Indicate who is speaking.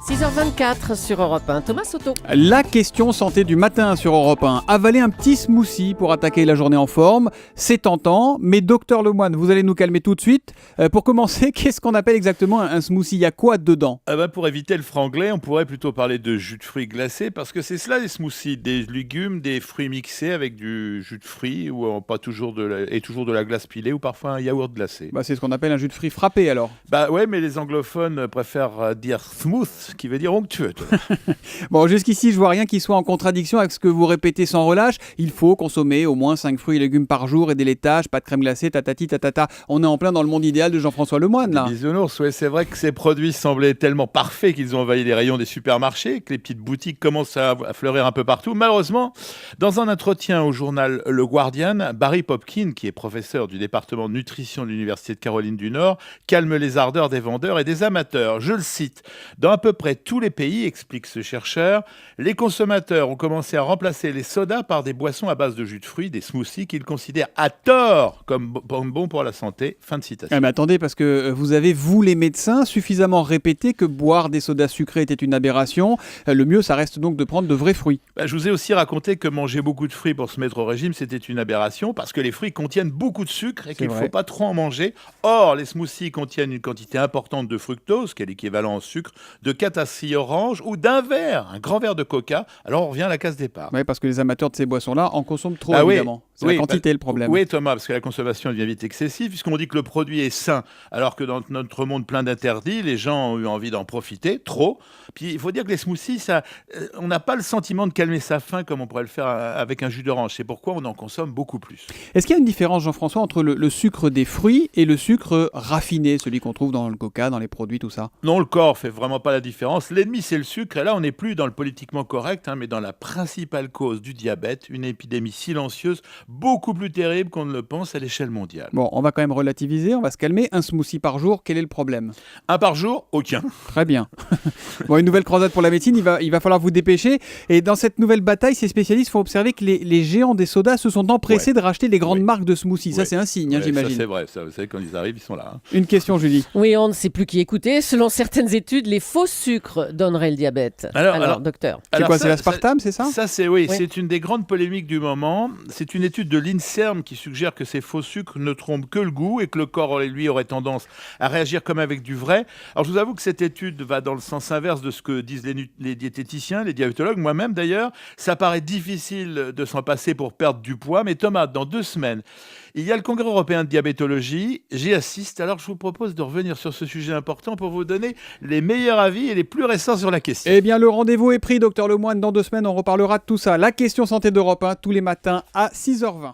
Speaker 1: 6h24 sur Europe 1. Thomas Soto.
Speaker 2: La question santé du matin sur Europe 1. Avaler un petit smoothie pour attaquer la journée en forme, c'est tentant, mais docteur Lemoine, vous allez nous calmer tout de suite. Pour commencer, qu'est-ce qu'on appelle exactement un smoothie ? Il y a quoi dedans ?
Speaker 3: Pour éviter le franglais, on pourrait plutôt parler de jus de fruits glacés, parce que c'est cela les smoothies, des légumes, des fruits mixés avec du jus de fruits, ou pas toujours toujours de la glace pilée, ou parfois un yaourt glacé.
Speaker 2: C'est ce qu'on appelle un jus de fruits frappé alors.
Speaker 3: Ouais, mais les anglophones préfèrent dire smooth, qui veut dire onctueux.
Speaker 2: Bon, jusqu'ici, je vois rien qui soit en contradiction avec ce que vous répétez sans relâche. Il faut consommer au moins 5 fruits et légumes par jour et des laitages, pas de crème glacée, tatati tatata. On est en plein dans le monde idéal de Jean-François Lemoine, là.
Speaker 3: Bisounours, ouais, c'est vrai que ces produits semblaient tellement parfaits qu'ils ont envahi les rayons des supermarchés, que les petites boutiques commencent à fleurir un peu partout. Malheureusement, dans un entretien au journal Le Guardian, Barry Popkin, qui est professeur du département de nutrition de l'Université de Caroline du Nord, calme les ardeurs des vendeurs et des amateurs. Je le cite, « Dans à peu près tous les pays, explique ce chercheur, les consommateurs ont commencé à remplacer les sodas par des boissons à base de jus de fruits, des smoothies qu'ils considèrent à tort comme bons pour la santé. » Fin de citation.
Speaker 2: Mais attendez, parce que vous avez, vous les médecins, suffisamment répété que boire des sodas sucrés était une aberration. Le mieux, ça reste donc de prendre de vrais fruits.
Speaker 3: Je vous ai aussi raconté que manger beaucoup de fruits pour se mettre au régime, c'était une aberration, parce que les fruits contiennent beaucoup de sucre et qu'il ne faut pas trop en manger. Or, les smoothies contiennent une quantité importante de fructose, qui est l'équivalent en sucre, de 4 à 6 oranges ou d'un verre, un grand verre de coca. Alors on revient à la case départ.
Speaker 2: Oui, parce que les amateurs de ces boissons-là en consomment trop, évidemment. C'est la quantité le problème.
Speaker 3: Oui, Thomas, parce que la consommation devient vite excessive, puisqu'on dit que le produit est sain, alors que dans notre monde plein d'interdits, les gens ont eu envie d'en profiter, trop. Puis il faut dire que les smoothies, on n'a pas le sentiment de calmer sa faim comme on pourrait le faire avec un jus d'orange. C'est pourquoi on en consomme beaucoup plus.
Speaker 2: Est-ce qu'il y a une différence, Jean-François, entre le sucre des fruits et le sucre raffiné, celui qu'on trouve dans le coca, dans les produits, tout ça ?
Speaker 3: Non, le corps fait vraiment pas la différence. L'ennemi, c'est le sucre. Et là, on n'est plus dans le politiquement correct, mais dans la principale cause du diabète, une épidémie silencieuse, beaucoup plus terrible qu'on ne le pense à l'échelle mondiale.
Speaker 2: Bon, on va quand même relativiser, on va se calmer. Un smoothie par jour, quel est le problème ?
Speaker 3: Un par jour ? Aucun.
Speaker 2: Très bien. Bon, une nouvelle croisade pour la médecine, il va falloir vous dépêcher. Et dans cette nouvelle bataille, ces spécialistes font observer que les géants des sodas se sont empressés de racheter les grandes marques de smoothies. Ça, c'est un signe, j'imagine.
Speaker 3: Ça, c'est vrai. Ça, vous savez, quand ils arrivent, ils sont là.
Speaker 2: Une question, Julie.
Speaker 1: Oui, on ne sait plus qui écouter. Selon certaines études, les faux sucres donneraient le diabète. Alors docteur.
Speaker 2: C'est quoi, c'est l'aspartame, c'est ça ?
Speaker 3: Ça, c'est une des grandes polémiques du moment. C'est une étude de l'INSERM qui suggère que ces faux sucres ne trompent que le goût et que le corps, lui, aurait tendance à réagir comme avec du vrai. Alors, je vous avoue que cette étude va dans le sens inverse de ce que disent les diététiciens, les diabétologues, moi-même d'ailleurs. Ça paraît difficile de s'en passer pour perdre du poids, mais Thomas, dans 2 semaines, il y a le Congrès européen de diabétologie. J'y assiste, alors je vous propose de revenir sur ce sujet important pour vous donner les meilleurs avis et les plus récents sur la question.
Speaker 2: Eh bien, le rendez-vous est pris, docteur Lemoine. Dans 2 semaines, on reparlera de tout ça. La question santé d'Europe 1, tous les matins à 6h20.